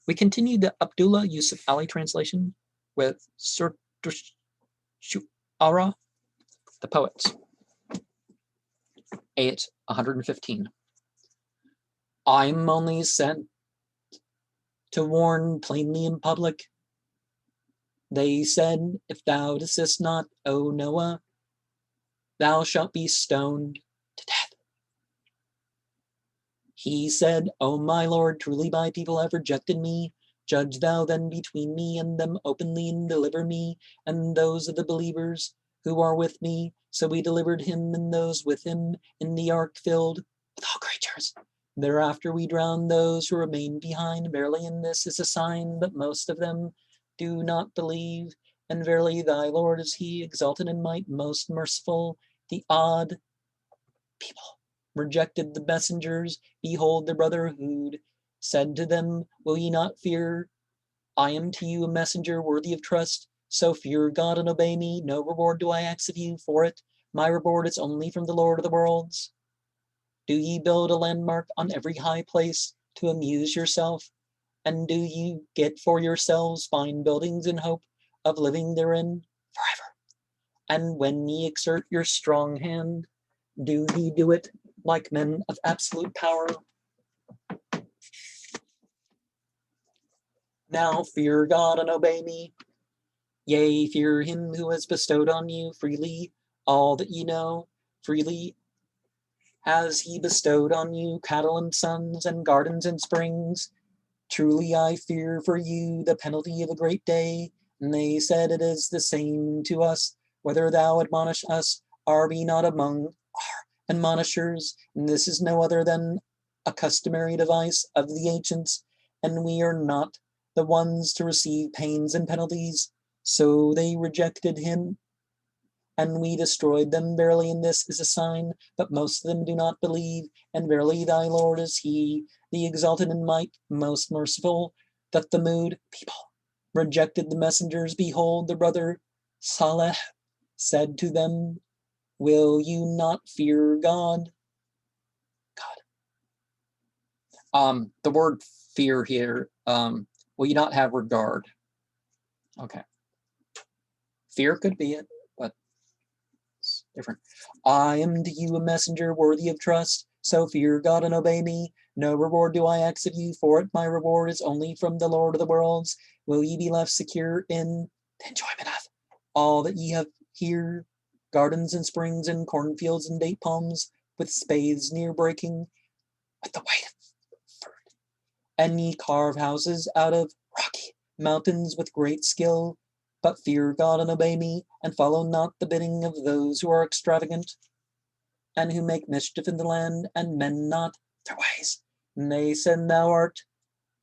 We continue the Abdullah Yusuf Ali translation with Suwrah, the poets. Ayat 115. I am only sent to warn plainly in public. They said, if thou desist not, O Noah, thou shalt be stoned to death. He said, O my Lord, truly my people have rejected me. Judge thou then between me and them openly, and deliver me and those of the believers who are with me. So we delivered him and those with him in the ark filled with all creatures. Thereafter we drowned those who remained behind. Verily in this is a sign, but most of them do not believe. And verily thy Lord is he, exalted in might, most merciful. The odd people rejected the messengers. Behold, the brotherhood said to them, will ye not fear? I am to you a messenger worthy of trust. So fear God and obey me. No reward do I ask of you for it. My reward is only from the Lord of the worlds. Do ye build a landmark on every high place to amuse yourself? And do ye get for yourselves fine buildings in hope of living therein forever? And when ye exert your strong hand, do ye do it like men of absolute power? Now fear God and obey me. Yea, fear him who has bestowed on you freely all that ye know. Freely has he bestowed on you cattle and sons and gardens and springs. Truly I fear for you the penalty of a great day. And they said, it is the same to us, whether thou admonish us, are we not among our admonishers? And this is no other than a customary device of the ancients, and we are not the ones to receive pains and penalties. So they rejected him, and we destroyed them. Verily in this is a sign, but most of them do not believe. And verily thy Lord is he, the exalted in might, most merciful. That the mood people rejected the messengers. Behold, the brother Saleh said to them, will you not fear God? The word fear here, will you not have regard? Okay. Fear could be it, but it's different. I am to you a messenger worthy of trust, so fear God and obey me. No reward do I ask of you for it. My reward is only from the Lord of the worlds. Will ye be left secure in the enjoyment of all that ye have here, gardens and springs and cornfields and date palms, with spathes near breaking, with the weight of fruit? And ye carve houses out of rocky mountains with great skill. But fear God and obey me, and follow not the bidding of those who are extravagant, and who make mischief in the land, and mend not their ways. And they said, thou art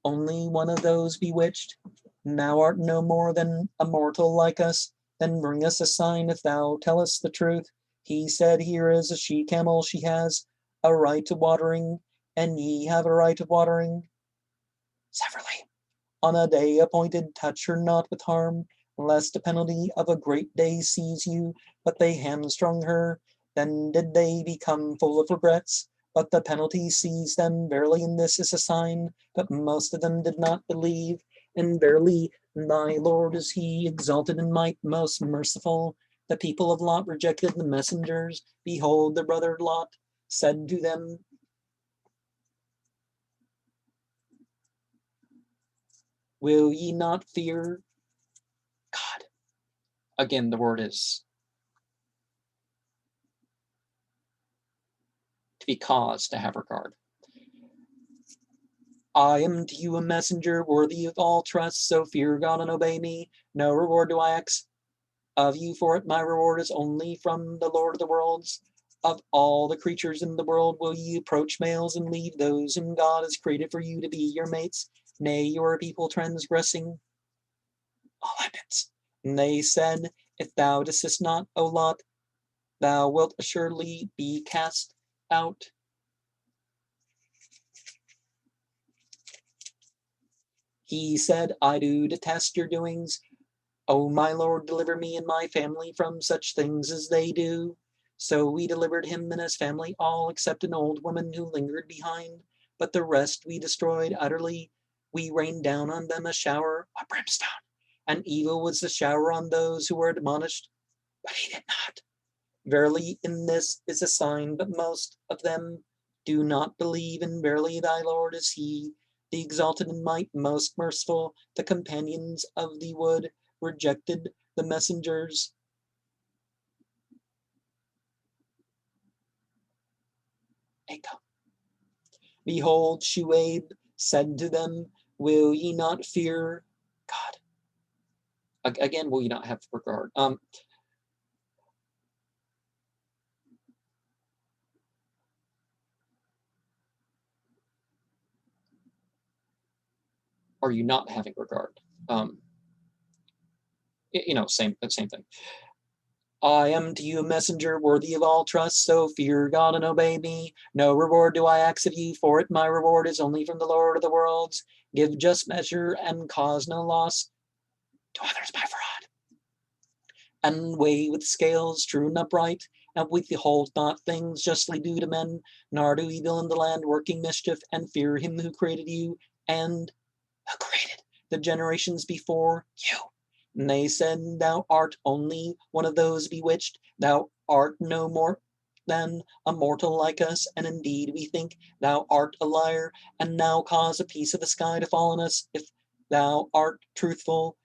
only one of those bewitched. Thou art no more than a mortal like us. Then bring us a sign if thou tell us the truth. He said, here is a she-camel. She has a right to watering, and ye have a right of watering severally. On a day appointed, touch her not with harm, lest the penalty of a great day seize you. But they hamstrung her. Then did they become full of regrets, but the penalty seized them. Verily in this is a sign, but most of them did not believe. And verily thy Lord is he, exalted in might, most merciful. The people of Lot rejected the messengers. Behold, the brother Lot said to them, will ye not fear God? Again, the word is to be caused to have regard. I am to you a messenger worthy of all trust, so fear God and obey me. No reward do I ask of you for it. My reward is only from the Lord of the worlds. Of all the creatures in the world, will ye approach males and leave those whom God has created for you to be your mates? Nay, you are a people transgressing all limits. And they said, if thou desist not, O Lot, thou wilt assuredly be cast out. He said, I do detest your doings. O my Lord, deliver me and my family from such things as they do. So we delivered him and his family, all except an old woman who lingered behind, but the rest we destroyed utterly. we rained down on them a shower of brimstone, and evil was the shower on those who were admonished, but he did not. Verily, in this is a sign, but most of them do not believe, and verily thy Lord is he, the exalted in might, most merciful. The companions of the wood rejected the messengers. Echo. Behold, Shuaib said to them, will ye not fear God? Again, will ye not have regard? Are you not having regard? Same thing. I am to you a messenger worthy of all trust, so fear God and obey me. No reward do I ask of you, for it my reward is only from the Lord of the worlds. Give just measure and cause no loss to others by fraud. And weigh with scales true and upright, and withhold not things justly due to men, nor do evil in the land, working mischief, and fear him who created you, and who created the generations before you. And they said, thou art only one of those bewitched, thou art no more than a mortal like us, and indeed we think thou art a liar, and now cause a piece of the sky to fall on us, if thou art truthful.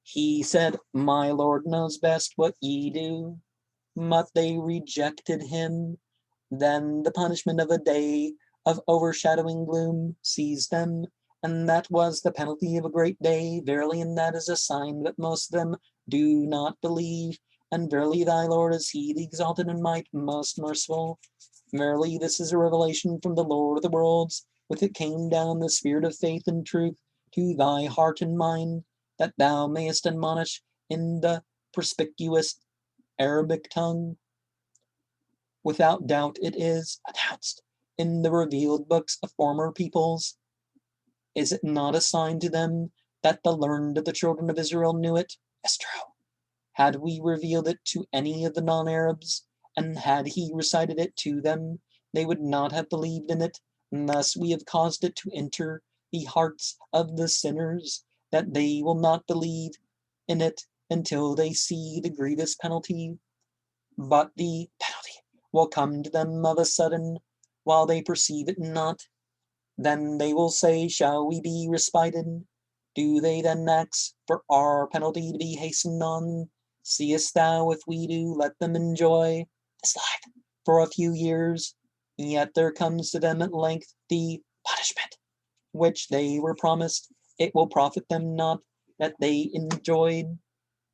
He said, my Lord knows best what ye do. But they rejected him. Then the punishment of a day of overshadowing gloom seized them, and that was the penalty of a great day. Verily, and that is a sign, but most of them do not believe. And verily, thy Lord is he, the exalted in might, most merciful. Verily, this is a revelation from the Lord of the worlds. With it came down the spirit of faith and truth to thy heart and mind, that thou mayest admonish in the perspicuous Arabic tongue. Without doubt it is announced in the revealed books of former peoples. Is it not a sign to them that the learned of the children of Israel knew it? As true. Had we revealed it to any of the non-Arabs, and had he recited it to them, they would not have believed in it, and thus we have caused it to enter the hearts of the sinners, that they will not believe in it until they see the grievous penalty. But the penalty will come to them of a sudden, while they perceive it not. Then they will say, shall we be respited? Do they then ask for our penalty to be hastened on? Seest thou, if we do let them enjoy this life for a few years, yet there comes to them at length the punishment which they were promised. It will profit them not that they enjoyed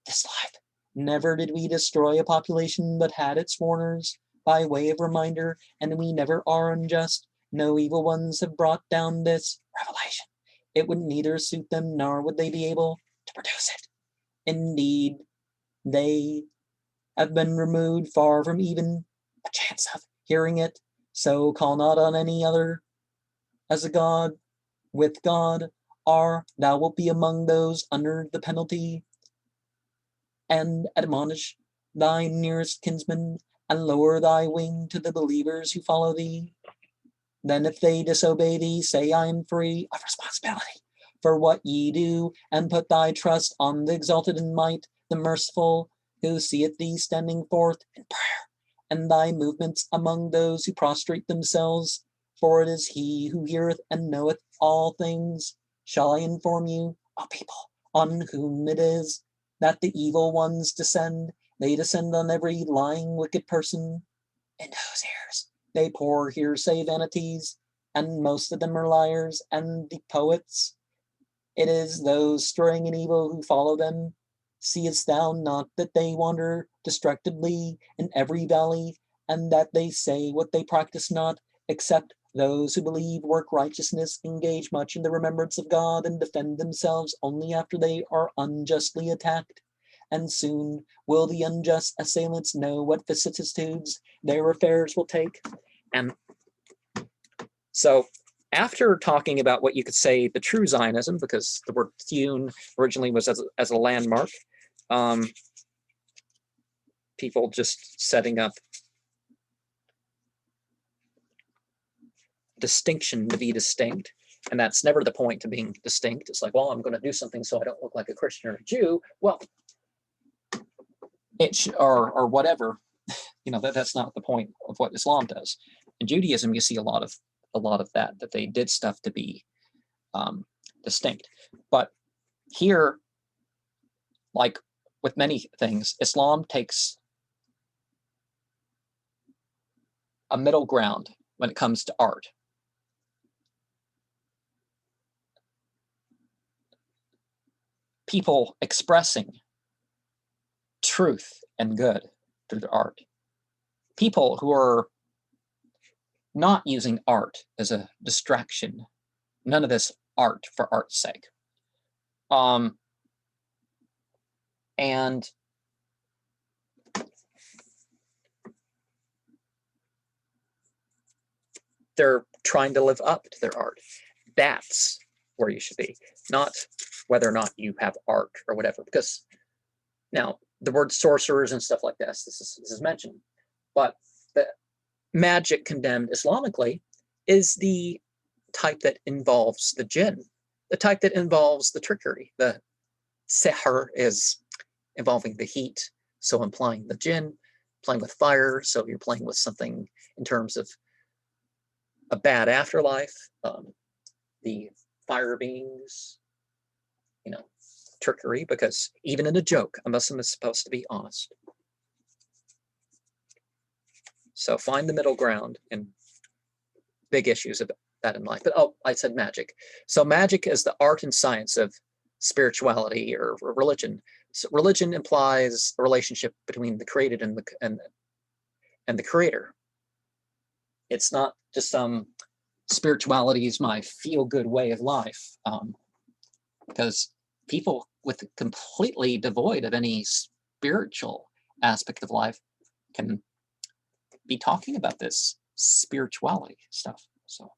this life. Never did we destroy a population, but had its warners by way of reminder, and we never are unjust. No evil ones have brought down this revelation. It would neither suit them, nor would they be able to produce it. Indeed, they have been removed far from even a chance of hearing it. So call not on any other as a God. With God, thou wilt be among those under the penalty, and admonish thy nearest kinsman, and lower thy wing to the believers who follow thee. Then if they disobey thee, say, I am free of responsibility for what ye do, and put thy trust on the exalted in might, the merciful, who seeth thee standing forth in prayer, and thy movements among those who prostrate themselves, for it is he who heareth and knoweth all things. Shall I inform you, O people, on whom it is that the evil ones descend? They descend on every lying, wicked person, in whose ears they pour hearsay vanities, and most of them are liars, and the poets. It is those stirring in evil who follow them. Seest thou not that they wander distractedly in every valley, and that they say what they practice not, except those who believe, work righteousness, engage much in the remembrance of God, and defend themselves only after they are unjustly attacked? And soon will the unjust assailants know what vicissitudes their affairs will take. And so after talking about what you could say the true Zionism, because the word Thun originally was as a landmark, people just setting up distinction to be distinct, And that's never the point to being distinct. It's like, well, I'm going to do something so I don't look like a Christian or a Jew. Well, or whatever. That's not the point of what Islam does. In Judaism, you see a lot of that they did stuff to be distinct. But here, like with many things, Islam takes a middle ground when it comes to art. People expressing truth and good through the art. People who are not using art as a distraction. None of this art for art's sake. And they're trying to live up to their art. That's where you should be, not whether or not you have art or whatever. Because now the word sorcerers and stuff like this is mentioned, but the magic condemned Islamically is the type that involves the jinn, the type that involves the trickery. The sihr is involving the heat, so implying the jinn, playing with fire, so you're playing with something in terms of a bad afterlife, the fire beings, trickery, because even in a joke, a Muslim is supposed to be honest. So find the middle ground in big issues of that in life. But I said magic. So magic is the art and science of spirituality or religion. So religion implies a relationship between the created and the creator. It's not just some spirituality is my feel-good way of life, because people with completely devoid of any spiritual aspect of life can be talking about this spirituality stuff. So